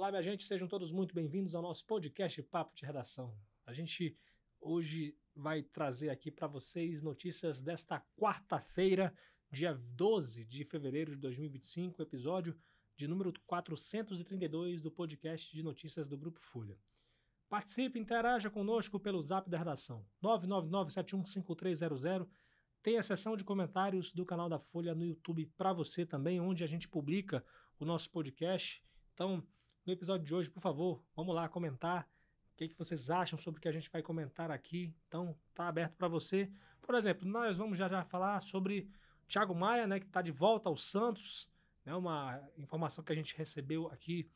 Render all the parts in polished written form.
Olá, minha gente, sejam todos muito bem-vindos ao nosso podcast Papo de Redação. A gente hoje vai trazer aqui para vocês notícias desta quarta-feira, dia 12 de fevereiro de 2025, episódio de número 432 do podcast de notícias do Grupo Folha. Participe, interaja conosco pelo zap da redação, 999715300. Tem a seção de comentários do canal da Folha no YouTube para você também, onde a gente publica o nosso podcast. Então, no episódio de hoje, por favor, vamos lá comentar o que vocês acham sobre o que a gente vai comentar aqui. Então, tá aberto para você. Por exemplo, nós vamos já falar sobre o Thiago Maia, né, que está de volta ao Santos, né, uma informação que a gente recebeu aqui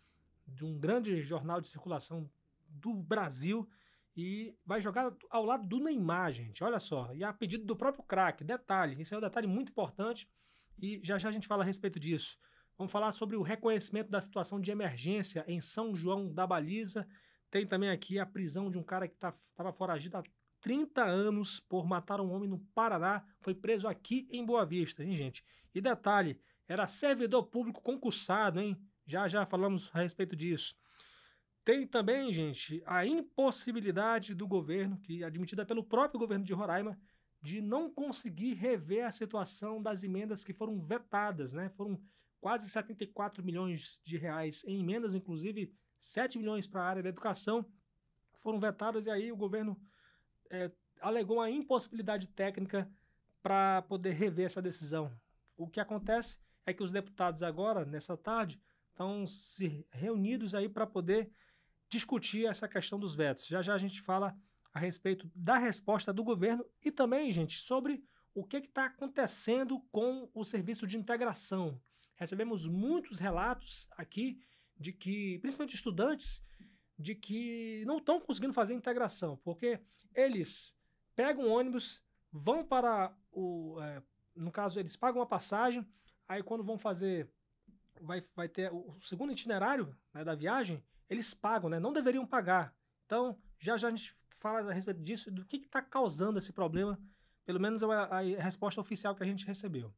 de um grande jornal de circulação do Brasil, e vai jogar ao lado do Neymar, gente. Olha só, e a pedido do próprio craque. Detalhe, isso é um detalhe muito importante e já a gente fala a respeito disso. Vamos falar sobre o reconhecimento da situação de emergência em São João da Baliza. Tem também aqui a prisão de um cara que estava foragido há 30 anos por matar um homem no Paraná. Foi preso aqui em Boa Vista, hein, gente? E detalhe, era servidor público concursado, hein? Já falamos a respeito disso. Tem também, gente, a impossibilidade do governo, que é admitida pelo próprio governo de Roraima, de não conseguir rever a situação das emendas que foram vetadas, né? Foram quase 74 milhões de reais em emendas, inclusive 7 milhões para a área da educação, foram vetadas, e aí o governo alegou a impossibilidade técnica para poder rever essa decisão. O que acontece é que os deputados agora, nessa tarde, estão se reunidos aí para poder discutir essa questão dos vetos. Já a gente fala a respeito da resposta do governo e também, gente, sobre o que está acontecendo com o serviço de integração. Recebemos muitos relatos aqui de que, principalmente estudantes, de que não estão conseguindo fazer integração, porque eles pegam um ônibus, vão para no caso, eles pagam uma passagem, aí quando vão fazer, vai ter o segundo itinerário, né, da viagem, eles pagam, né? Não deveriam pagar. Então, já a gente fala a respeito disso, do que está causando esse problema, pelo menos a resposta oficial que a gente recebeu.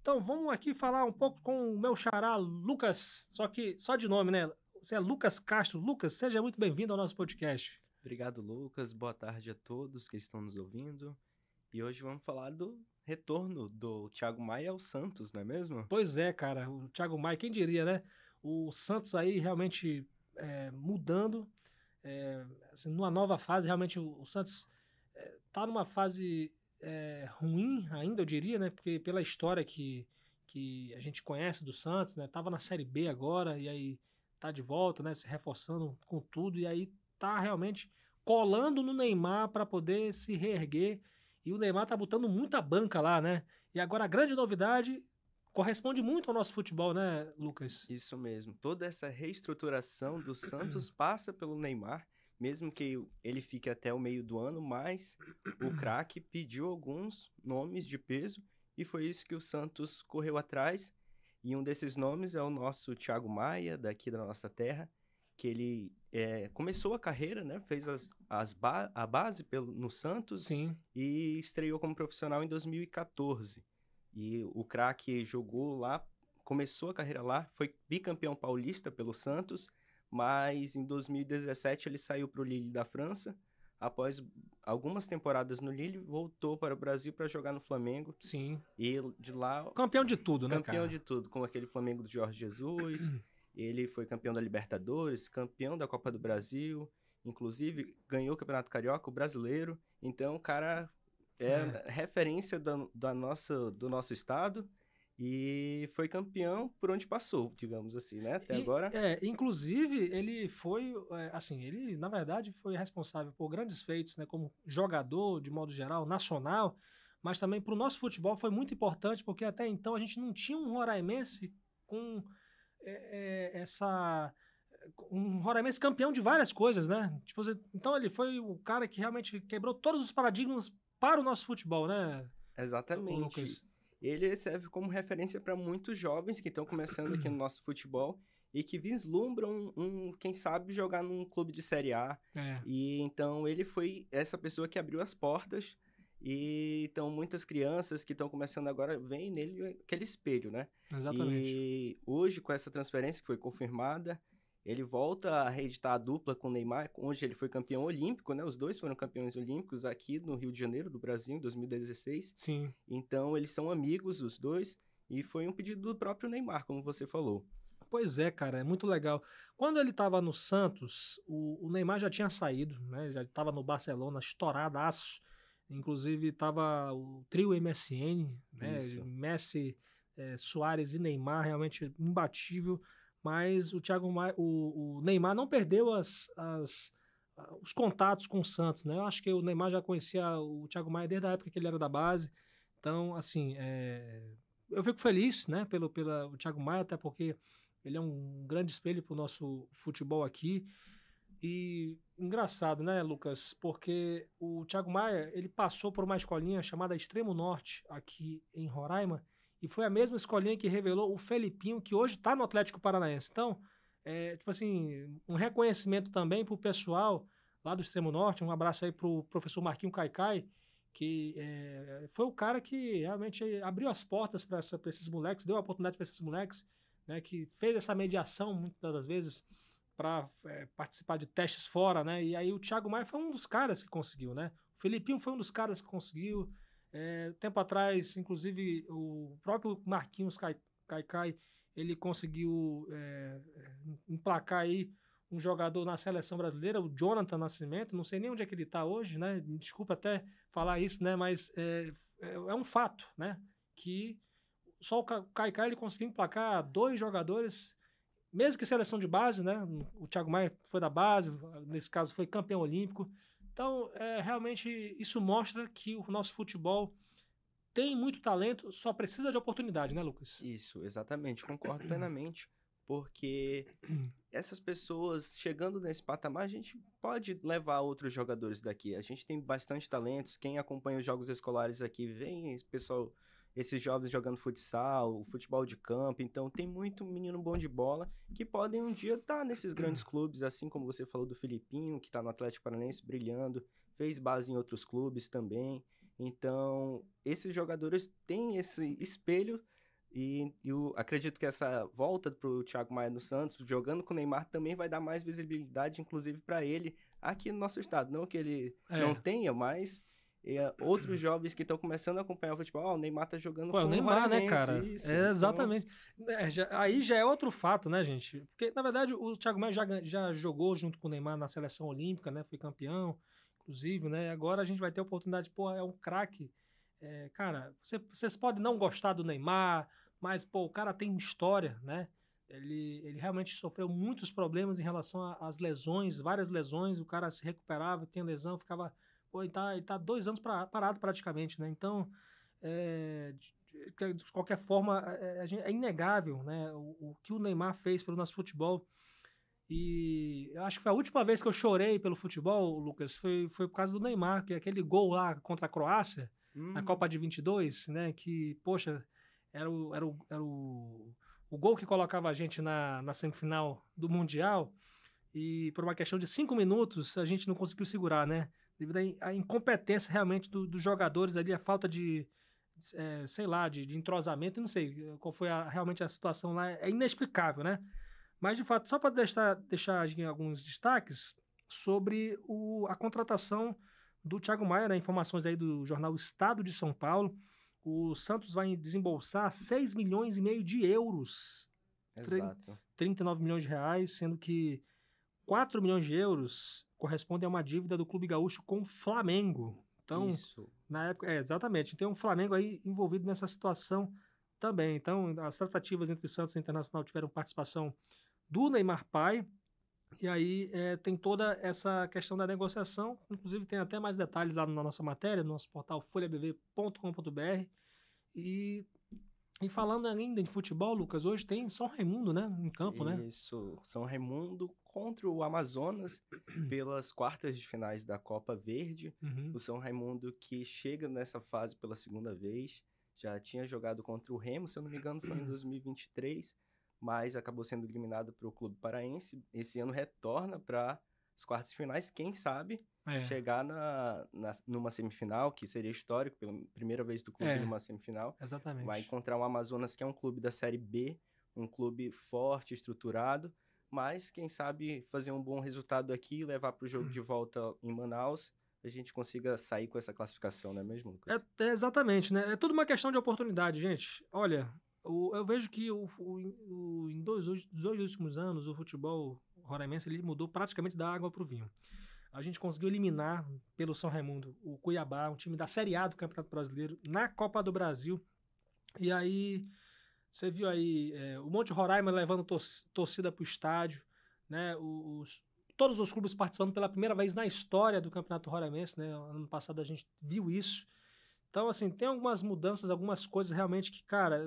Então, vamos aqui falar um pouco com o meu xará, Lucas, só de nome, né? Você é Lucas Castro. Lucas, seja muito bem-vindo ao nosso podcast. Obrigado, Lucas. Boa tarde a todos que estão nos ouvindo. E hoje vamos falar do retorno do Thiago Maia ao Santos, não é mesmo? Pois é, cara. O Thiago Maia, quem diria, né? O Santos aí realmente mudando, assim, numa nova fase. Realmente o Santos está numa fase ruim ainda, eu diria, né? Porque pela história que a gente conhece do Santos, né? Tava na Série B agora e aí tá de volta, né? Se reforçando com tudo e aí tá realmente colando no Neymar para poder se reerguer, e o Neymar tá botando muita banca lá, né? E agora a grande novidade corresponde muito ao nosso futebol, né, Lucas? Isso mesmo. Toda essa reestruturação do Santos passa pelo Neymar, mesmo que ele fique até o meio do ano, mas o craque pediu alguns nomes de peso e foi isso que o Santos correu atrás. E um desses nomes é o nosso Thiago Maia, daqui da nossa terra, que ele começou a carreira, né? Fez a base no Santos. Sim. E estreou como profissional em 2014. E o craque jogou lá, começou a carreira lá, foi bicampeão paulista pelo Santos, mas em 2017 ele saiu para o Lille da França. Após algumas temporadas no Lille, voltou para o Brasil para jogar no Flamengo. Sim. E de lá... Campeão de tudo, né, cara? Campeão de tudo, com aquele Flamengo do Jorge Jesus. Ele foi campeão da Libertadores, campeão da Copa do Brasil, inclusive ganhou o Campeonato Carioca, o Brasileiro. Então, o cara referência do nosso estado e foi campeão por onde passou, digamos assim, né? Até agora. Inclusive, ele foi, ele na verdade foi responsável por grandes feitos, né, como jogador, de modo geral, nacional, mas também para o nosso futebol foi muito importante, porque até então a gente não tinha um roraimense com um roraimense campeão de várias coisas, né? Tipo, então ele foi o cara que realmente quebrou todos os paradigmas para o nosso futebol, né? Exatamente. Lucas. Ele serve como referência para muitos jovens que estão começando aqui no nosso futebol e que vislumbram quem sabe, jogar num clube de Série A. E então ele foi essa pessoa que abriu as portas. E então muitas crianças que estão começando agora veem nele aquele espelho, né? Exatamente. E hoje, com essa transferência que foi confirmada, ele volta a reeditar a dupla com o Neymar, onde ele foi campeão olímpico, né? Os dois foram campeões olímpicos aqui no Rio de Janeiro, do Brasil, em 2016. Sim. Então, eles são amigos, os dois, e foi um pedido do próprio Neymar, como você falou. Pois é, cara, é muito legal. Quando ele estava no Santos, o Neymar já tinha saído, né? Já estava no Barcelona, estouradaço. Inclusive, estava o trio MSN, né? Isso. Messi, Suárez e Neymar, realmente imbatível. Mas o Neymar não perdeu os contatos com o Santos, né? Eu acho que o Neymar já conhecia o Thiago Maia desde a época que ele era da base. Então, assim, eu fico feliz, né, pelo o Thiago Maia, até porque ele é um grande espelho para o nosso futebol aqui. E engraçado, né, Lucas? Porque o Thiago Maia, ele passou por uma escolinha chamada Extremo Norte, aqui em Roraima, e foi a mesma escolinha que revelou o Felipinho, que hoje está no Atlético Paranaense. Então, tipo assim, um reconhecimento também para o pessoal lá do Extremo Norte. Um abraço aí para o professor Marquinho Caicai, que foi o cara que realmente abriu as portas para esses moleques, deu a oportunidade para esses moleques, né, que fez essa mediação muitas das vezes para participar de testes fora, né? E aí o Thiago Maia foi um dos caras que conseguiu, né? O Felipinho foi um dos caras que conseguiu. Tempo atrás, inclusive, o próprio Marquinhos Caicai, ele conseguiu emplacar aí um jogador na seleção brasileira, o Jonathan Nascimento. Não sei nem onde é que ele está hoje, né? Desculpa até falar isso, né? Mas é um fato, né? Que só o Caicai ele conseguiu emplacar 2 jogadores, mesmo que seleção de base, né? O Thiago Maia foi da base, nesse caso foi campeão olímpico. Então, realmente, isso mostra que o nosso futebol tem muito talento, só precisa de oportunidade, né, Lucas? Isso, exatamente, concordo plenamente, porque essas pessoas chegando nesse patamar, a gente pode levar outros jogadores daqui. A gente tem bastante talentos, quem acompanha os jogos escolares aqui, vem esse pessoal, esses jovens jogando futsal, futebol de campo, então tem muito menino bom de bola que podem um dia estar nesses grandes clubes, assim como você falou do Filipinho, que está no Atlético Paranaense brilhando, fez base em outros clubes também. Então, esses jogadores têm esse espelho e eu acredito que essa volta para o Thiago Maia no Santos, jogando com o Neymar, também vai dar mais visibilidade, inclusive para ele aqui no nosso estado. Não que ele não tenha, mas outros jovens que estão começando a acompanhar o futebol, o Neymar tá jogando Pô, com o o Neymar, né, Roraimense, cara? isso. Exatamente. Aí já é outro fato, né, gente? Porque, na verdade, o Thiago Maia já jogou junto com o Neymar na seleção olímpica, né? Foi campeão, inclusive, né? Agora a gente vai ter a oportunidade, pô, é um craque. Cara, vocês podem não gostar do Neymar, mas, pô, o cara tem história, né? Ele realmente sofreu muitos problemas em relação às lesões, várias lesões, o cara se recuperava, tinha lesão, ficava... Pô, ele tá 2 anos parado praticamente, né? Então, de qualquer forma, é inegável, né? O que o Neymar fez pelo nosso futebol. E eu acho que foi a última vez que eu chorei pelo futebol, Lucas, foi por causa do Neymar, que é aquele gol lá contra a Croácia, na Copa de 22, né? Que, poxa, era o gol que colocava a gente na semifinal do Mundial. E por uma questão de 5 minutos, a gente não conseguiu segurar, né? Devido à incompetência realmente dos jogadores ali, a falta de, sei lá, de entrosamento, eu não sei qual foi realmente a situação lá, é inexplicável, né? Mas, de fato, só para deixar alguns destaques sobre a contratação do Thiago Maia, né? Informações aí do jornal Estado de São Paulo, o Santos vai desembolsar 6 milhões e meio de euros, Exato. 39 milhões de reais, sendo que 4 milhões de euros correspondem a uma dívida do Clube Gaúcho com o Flamengo. Então, Isso. na época, exatamente. Tem um Flamengo aí envolvido nessa situação também. Então, as tratativas entre Santos e Internacional tiveram participação do Neymar pai. E aí tem toda essa questão da negociação. Inclusive, tem até mais detalhes lá na nossa matéria, no nosso portal folhabv.com.br. E falando ainda em futebol, Lucas, hoje tem São Raimundo, né? Em campo, né? Isso, São Raimundo contra o Amazonas pelas quartas de finais da Copa Verde. Uhum. O São Raimundo que chega nessa fase pela segunda vez, já tinha jogado contra o Remo, se eu não me engano foi em 2023, mas acabou sendo eliminado para o Clube Paraense. Esse ano retorna para as quartas de finais, quem sabe chegar numa semifinal, que seria histórico, pela primeira vez do clube numa semifinal. Exatamente. Vai encontrar o Amazonas, que é um clube da Série B, um clube forte, estruturado, mas quem sabe fazer um bom resultado aqui e levar para o jogo de volta em Manaus, a gente consiga sair com essa classificação, não é mesmo, Lucas? Exatamente, né? É tudo uma questão de oportunidade, gente. Olha, eu vejo que em os 2 últimos anos o futebol roraimense ele mudou praticamente da água para o vinho. A gente conseguiu eliminar pelo São Raimundo o Cuiabá, um time da Série A do Campeonato Brasileiro, na Copa do Brasil. E aí, você viu aí o Monte Roraima levando torcida para o estádio, né? Todos os clubes participando pela primeira vez na história do Campeonato Roraimense, né? Ano passado a gente viu isso. Então, assim, tem algumas mudanças, algumas coisas realmente que, cara,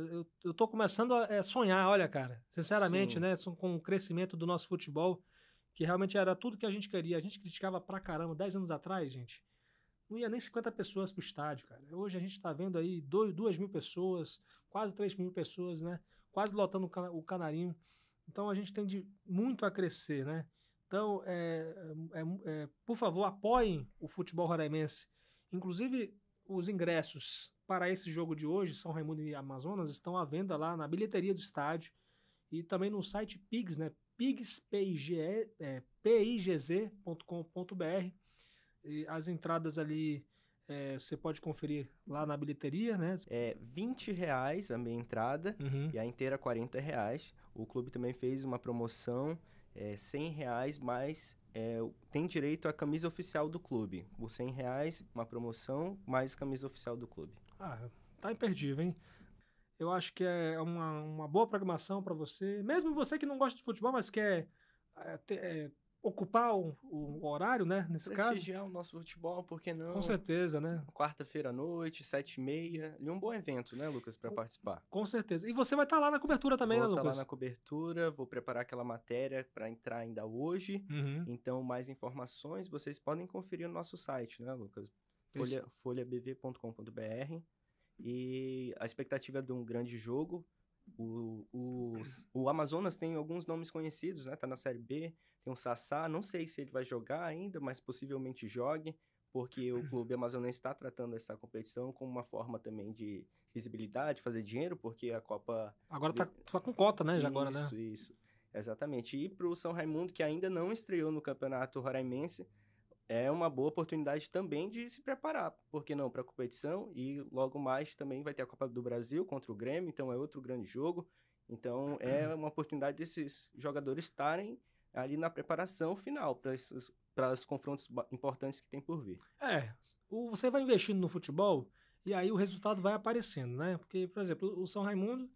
eu tô começando a sonhar, olha, cara, sinceramente, Sim. né? Com o crescimento do nosso futebol, que realmente era tudo que a gente queria. A gente criticava pra caramba 10 anos atrás, gente. Não ia nem 50 pessoas pro estádio, cara. Hoje a gente tá vendo aí 2 mil pessoas, quase 3 mil pessoas, né? Quase lotando o Canarinho. Então a gente tem muito a crescer, né? Então, por favor, apoiem o futebol roraimense. Inclusive, os ingressos para esse jogo de hoje, São Raimundo e Amazonas, estão à venda lá na bilheteria do estádio e também no site Pigs, né? pigz.com.br. As entradas ali você pode conferir lá na bilheteria, né? É R$ 20 a meia entrada Uhum. e a inteira R$ 40. O clube também fez uma promoção, R$ 100, mas tem direito à camisa oficial do clube. Por R$ 100, uma promoção, mais camisa oficial do clube. Tá imperdível, hein? Eu acho que é uma boa programação para você. Mesmo você que não gosta de futebol, mas quer ocupar o horário, né? Nesse caso. Prestigiar o nosso futebol, por que não? Com certeza, né? Quarta-feira à noite, 7h30. E um bom evento, né, Lucas, para participar. Com certeza. E você vai estar lá na cobertura também, Vou né, estar Lucas? lá na cobertura, vou preparar aquela matéria para entrar ainda hoje. Uhum. Então, mais informações vocês podem conferir no nosso site, né, Lucas? folhabv.com.br. E a expectativa é de um grande jogo. O Amazonas tem alguns nomes conhecidos, né? Tá na Série B. Tem o Sassá, não sei se ele vai jogar ainda, mas possivelmente jogue, porque o clube amazonense está tratando essa competição como uma forma também de visibilidade, fazer dinheiro, porque a Copa... Agora tá com cota, né? Já agora, né? Isso. Exatamente. E para o São Raimundo, que ainda não estreou no Campeonato Roraimense, é uma boa oportunidade também de se preparar, por que não, para a competição, e logo mais também vai ter a Copa do Brasil contra o Grêmio, então é outro grande jogo, então é uma oportunidade desses jogadores estarem ali na preparação final para os confrontos importantes que tem por vir. Você vai investindo no futebol e aí o resultado vai aparecendo, né? Porque, por exemplo, o São Raimundo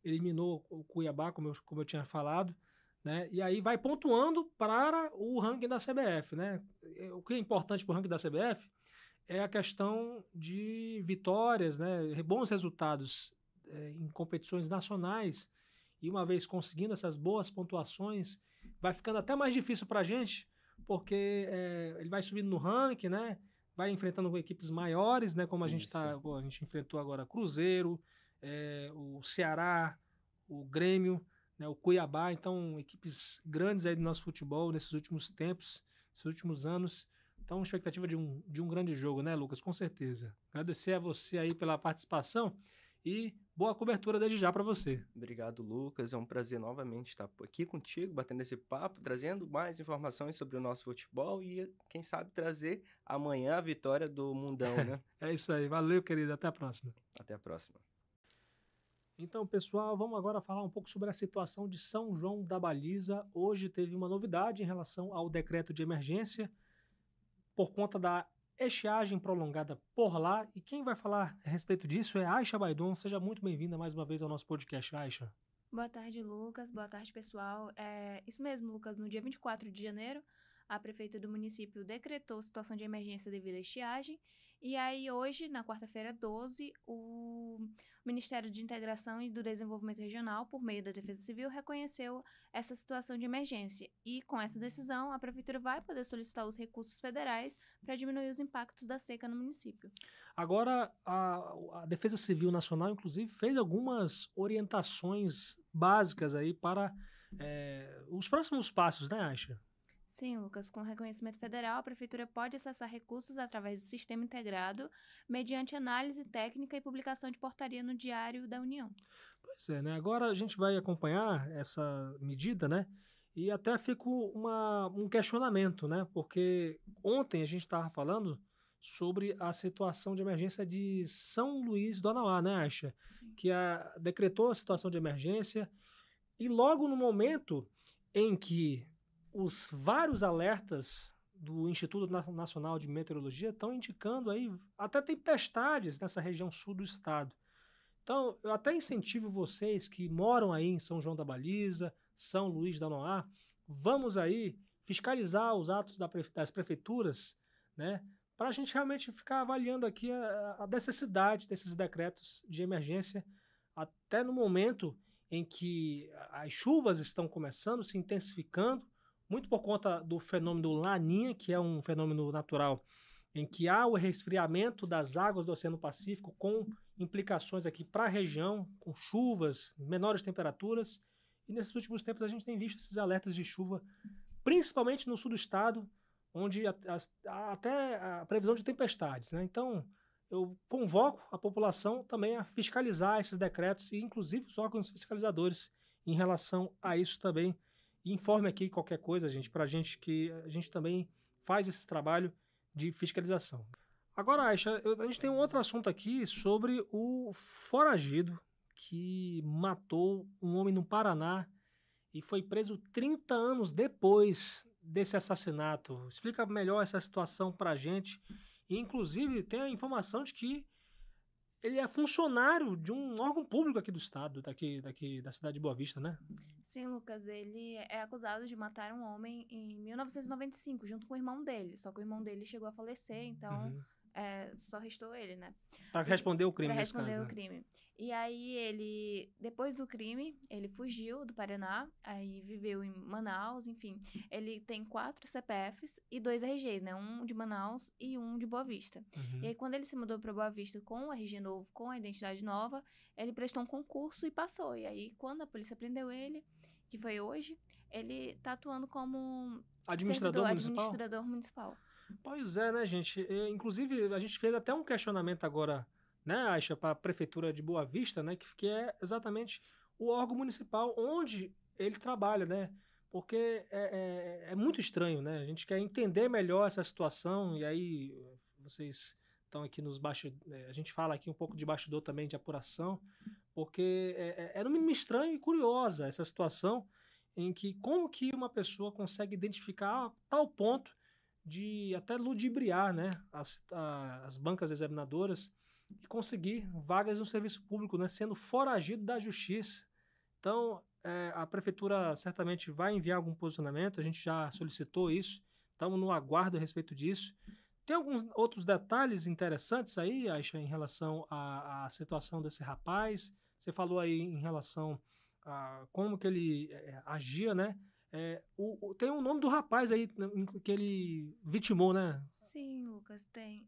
eliminou o Cuiabá, como eu tinha falado, né? E aí vai pontuando para o ranking da CBF, né? O que é importante para o ranking da CBF é a questão de vitórias, né? Bons resultados em competições nacionais. E uma vez conseguindo essas boas pontuações, vai ficando até mais difícil para a gente, porque ele vai subindo no ranking, né? Vai enfrentando equipes maiores, né? Como a gente a gente enfrentou agora Cruzeiro, o Ceará, o Grêmio, né, o Cuiabá, então equipes grandes aí do nosso futebol nesses últimos tempos, nesses últimos anos. Então, expectativa de um grande jogo, né, Lucas? Com certeza. Agradecer a você aí pela participação e boa cobertura desde já para você. Obrigado, Lucas. É um prazer novamente estar aqui contigo, batendo esse papo, trazendo mais informações sobre o nosso futebol e, quem sabe, trazer amanhã a vitória do Mundão, né? É isso aí. Valeu, querido. Até a próxima. Até a próxima. Então, pessoal, vamos agora falar um pouco sobre a situação de São João da Baliza. Hoje teve uma novidade em relação ao decreto de emergência por conta da estiagem prolongada por lá. E quem vai falar a respeito disso é Aisha Baidon. Seja muito bem-vinda mais uma vez ao nosso podcast, Aisha. Boa tarde, Lucas. Boa tarde, pessoal. Isso mesmo, Lucas. No dia 24 de janeiro, a prefeitura do município decretou situação de emergência devido à estiagem. E aí, hoje, na quarta-feira 12, o Ministério de Integração e do Desenvolvimento Regional, por meio da Defesa Civil, reconheceu essa situação de emergência. E, com essa decisão, a prefeitura vai poder solicitar os recursos federais para diminuir os impactos da seca no município. Agora, a Defesa Civil Nacional, inclusive, fez algumas orientações básicas aí para os próximos passos, né, Aisha? Sim, Lucas, com reconhecimento federal, a Prefeitura pode acessar recursos através do Sistema Integrado, mediante análise técnica e publicação de portaria no Diário da União. Pois é, né? Agora a gente vai acompanhar essa medida, né? E até fica um questionamento, né? Porque ontem a gente estava falando sobre a situação de emergência de São Luís do Anauá, né, Aisha? Sim. Que decretou a situação de emergência e logo no momento em que os vários alertas do Instituto Nacional de Meteorologia estão indicando aí até tempestades nessa região sul do estado. Então, eu até incentivo vocês que moram aí em São João da Baliza, São Luís do Anoá, vamos aí fiscalizar os atos das prefeituras, né, para a gente realmente ficar avaliando aqui a necessidade desses decretos de emergência, até no momento em que as chuvas estão começando, se intensificando, muito por conta do fenômeno Laninha, que é um fenômeno natural em que há o resfriamento das águas do Oceano Pacífico com implicações aqui para a região, com chuvas, menores temperaturas. E nesses últimos tempos a gente tem visto esses alertas de chuva, principalmente no sul do estado, onde há até a previsão de tempestades, né? Então, eu convoco a população também a fiscalizar esses decretos e, inclusive, os órgãos fiscalizadores em relação a isso também. E informe aqui qualquer coisa, gente, para a gente que a gente também faz esse trabalho de fiscalização. Agora, Aisha, a gente tem um outro assunto aqui sobre o foragido que matou um homem no Paraná e foi preso 30 anos depois desse assassinato. Explica melhor essa situação para a gente. E, inclusive, tem a informação de que ele é funcionário de um órgão público aqui do estado, daqui da cidade de Boa Vista, né? Sim, Lucas, ele é acusado de matar um homem em 1995, junto com o irmão dele. Só que o irmão dele chegou a falecer, então só restou ele, né? Para responder o crime Para nesse caso, responder o né? crime. E aí ele, depois do crime, ele fugiu do Paraná, aí viveu em Manaus, enfim. Ele tem 4 CPFs e 2 RGs, né? Um de Manaus e um de Boa Vista. E aí quando ele se mudou para Boa Vista com o RG novo, com a identidade nova, ele prestou um concurso e passou. E aí quando a polícia prendeu ele, que foi hoje, ele tá atuando como Administrador municipal. Pois é, né, gente? Inclusive, a gente fez até um questionamento agora, né, Aisha, para a Prefeitura de Boa Vista, né, que é exatamente o órgão municipal onde ele trabalha, né? Porque é muito estranho, né? A gente quer entender melhor essa situação e aí vocês estão aqui nos bastidores, a gente fala aqui um pouco de bastidor também, de apuração, porque é no mínimo estranho e curiosa essa situação em que como que uma pessoa consegue identificar a tal ponto de até ludibriar, né, as bancas examinadoras e conseguir vagas no serviço público, né, sendo foragido da justiça. Então, a prefeitura certamente vai enviar algum posicionamento, a gente já solicitou isso, estamos no aguardo a respeito disso. Tem alguns outros detalhes interessantes aí, Aisha, em relação à situação desse rapaz? Você falou aí em relação a como que ele agia, né? Tem o nome do rapaz aí que ele vitimou, né? Sim, Lucas, tem.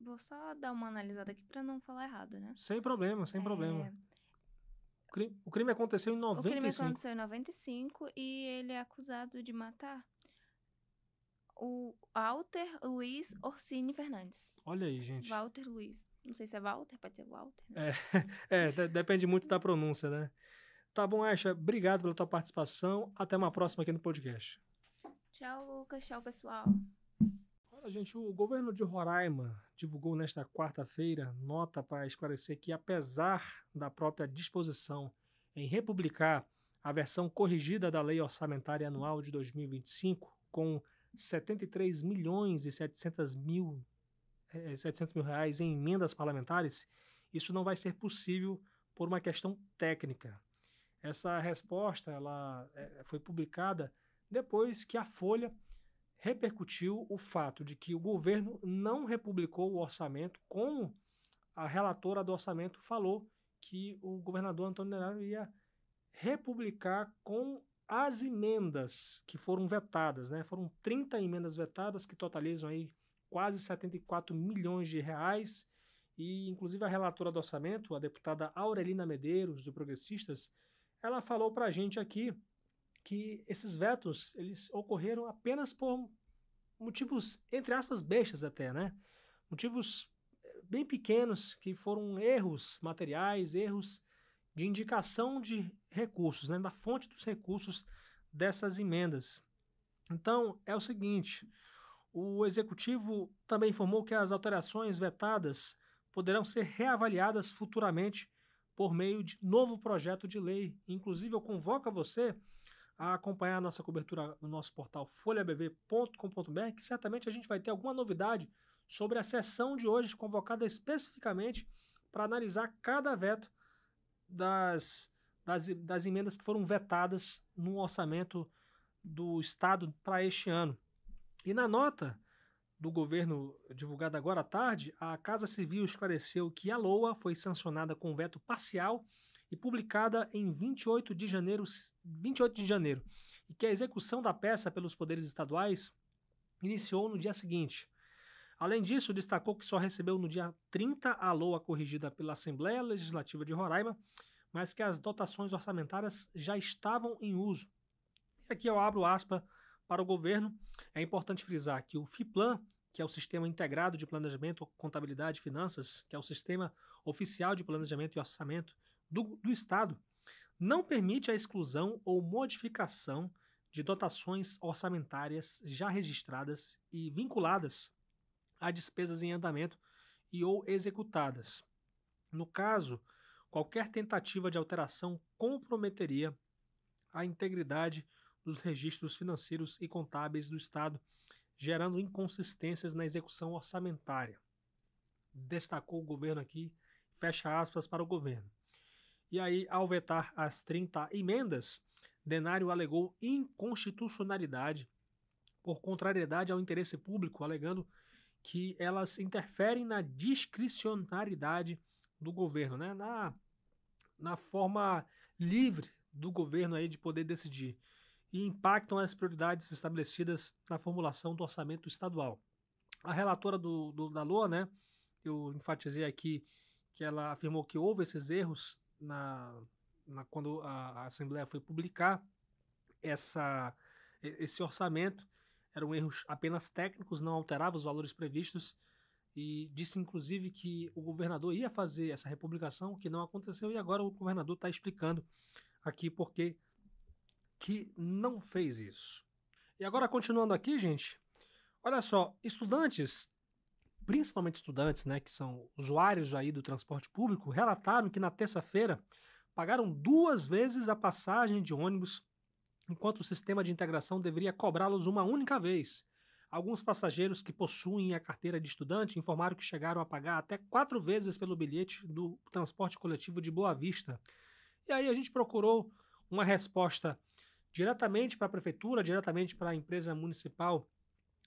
Vou só dar uma analisada aqui para não falar errado, né? Sem problema, sem problema. O crime aconteceu em 95. O crime aconteceu em 95 e ele é acusado de matar o Walter Luiz Orsini Fernandes. Olha aí, gente. Walter Luiz. Não sei se é Walter, pode ser Walter. Né? Depende muito da pronúncia, né? Tá bom, Aisha. Obrigado pela tua participação. Até uma próxima aqui no podcast. Tchau, Lucas. Tchau, pessoal. Olha, gente, o governo de Roraima divulgou nesta quarta-feira nota para esclarecer que, apesar da própria disposição em republicar a versão corrigida da Lei Orçamentária Anual de 2025, com 73 milhões e 700 mil reais em emendas parlamentares, isso não vai ser possível por uma questão técnica. Essa resposta ela foi publicada depois que a Folha repercutiu o fato de que o governo não republicou o orçamento, como a relatora do orçamento falou que o governador Antônio Nery ia republicar com as emendas que foram vetadas, né? Foram 30 emendas vetadas que totalizam aí quase 74 milhões de reais e inclusive a relatora do orçamento, a deputada Aurelina Medeiros, do Progressistas, ela falou para a gente aqui que esses vetos eles ocorreram apenas por motivos, entre aspas, bestas até, né? Motivos bem pequenos que foram erros materiais, erros de indicação de recursos, né, da fonte dos recursos dessas emendas. Então, é o seguinte, o Executivo também informou que as alterações vetadas poderão ser reavaliadas futuramente por meio de novo projeto de lei. Inclusive, eu convoco a você a acompanhar a nossa cobertura no nosso portal folhabv.com.br, que certamente a gente vai ter alguma novidade sobre a sessão de hoje, convocada especificamente para analisar cada veto das emendas que foram vetadas no orçamento do Estado para este ano. E na nota do governo divulgada agora à tarde, a Casa Civil esclareceu que a LOA foi sancionada com veto parcial e publicada em 28 de janeiro, e que a execução da peça pelos poderes estaduais iniciou no dia seguinte. Além disso, destacou que só recebeu no dia 30 a LOA corrigida pela Assembleia Legislativa de Roraima, mas que as dotações orçamentárias já estavam em uso. E aqui eu abro aspas para o governo. É importante frisar que o FIPLAN, que é o Sistema Integrado de Planejamento, Contabilidade e Finanças, que é o Sistema Oficial de Planejamento e Orçamento do Estado, não permite a exclusão ou modificação de dotações orçamentárias já registradas e vinculadas a despesas em andamento e ou executadas. No caso, qualquer tentativa de alteração comprometeria a integridade dos registros financeiros e contábeis do Estado, gerando inconsistências na execução orçamentária. Destacou o governo aqui, fecha aspas para o governo. E aí, ao vetar as 30 emendas, Denário alegou inconstitucionalidade por contrariedade ao interesse público, alegando que elas interferem na discricionariedade do governo, né? na forma livre do governo aí de poder decidir, e impactam as prioridades estabelecidas na formulação do orçamento estadual. A relatora da LOA, né, eu enfatizei aqui que ela afirmou que houve esses erros quando a Assembleia foi publicar esse orçamento. Eram erros apenas técnicos, não alteravam os valores previstos, e disse inclusive que o governador ia fazer essa republicação, que não aconteceu, e agora o governador está explicando aqui porque que não fez isso. E agora, continuando aqui, gente, olha só, estudantes, principalmente estudantes, né, que são usuários aí do transporte público, relataram que na terça-feira pagaram 2 vezes a passagem de ônibus, enquanto o sistema de integração deveria cobrá-los uma única vez. Alguns passageiros que possuem a carteira de estudante informaram que chegaram a pagar até 4 vezes pelo bilhete do transporte coletivo de Boa Vista. E aí a gente procurou uma resposta diretamente para a prefeitura, diretamente para a empresa municipal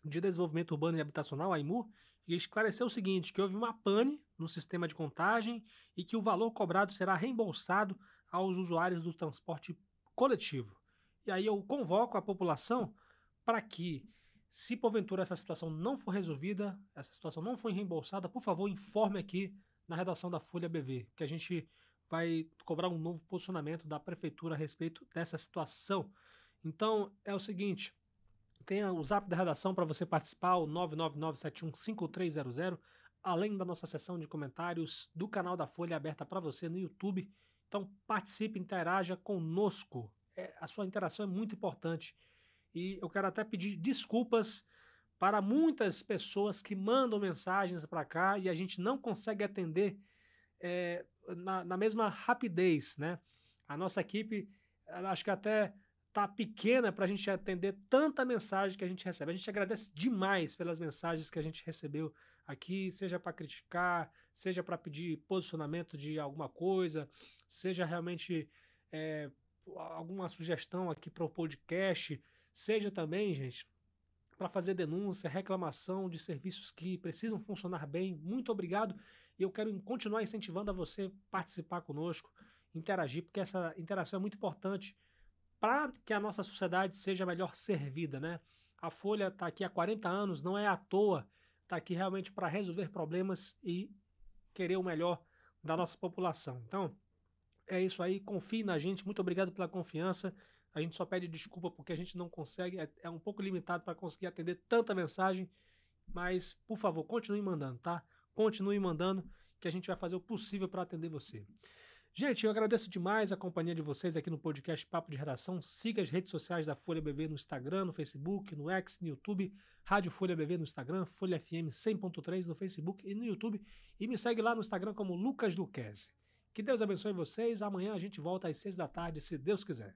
de desenvolvimento urbano e habitacional, a AIMUR, e esclareceu o seguinte, que houve uma pane no sistema de contagem e que o valor cobrado será reembolsado aos usuários do transporte coletivo. E aí eu convoco a população para que, se porventura essa situação não for resolvida, essa situação não for reembolsada, por favor, informe aqui na redação da Folha BV, que a gente vai cobrar um novo posicionamento da prefeitura a respeito dessa situação. Então, é o seguinte, tem o zap da redação para você participar, o 999715300, além da nossa sessão de comentários do canal da Folha aberta para você no YouTube. Então, participe, interaja conosco. A sua interação é muito importante. E eu quero até pedir desculpas para muitas pessoas que mandam mensagens para cá e a gente não consegue atender na mesma rapidez, né? A nossa equipe, acho que até tá pequena para a gente atender tanta mensagem que a gente recebe. A gente agradece demais pelas mensagens que a gente recebeu aqui, seja para criticar, seja para pedir posicionamento de alguma coisa, seja realmente alguma sugestão aqui para o podcast, seja também, gente, para fazer denúncia, reclamação de serviços que precisam funcionar bem. Muito obrigado. E eu quero continuar incentivando a você participar conosco, interagir, porque essa interação é muito importante para que a nossa sociedade seja melhor servida, né? A Folha está aqui há 40 anos, não é à toa, está aqui realmente para resolver problemas e querer o melhor da nossa população. Então, é isso aí, confie na gente, muito obrigado pela confiança. A gente só pede desculpa porque a gente não consegue, é um pouco limitado para conseguir atender tanta mensagem, mas, por favor, continue mandando, tá? Continue mandando, que a gente vai fazer o possível para atender você. Gente, eu agradeço demais a companhia de vocês aqui no podcast Papo de Redação. Siga as redes sociais da Folha BV no Instagram, no Facebook, no X, no YouTube, Rádio Folha BV no Instagram, Folha FM 100.3 no Facebook e no YouTube. E me segue lá no Instagram como Lucas Luquezzi. Que Deus abençoe vocês. Amanhã a gente volta às 6 da tarde, se Deus quiser.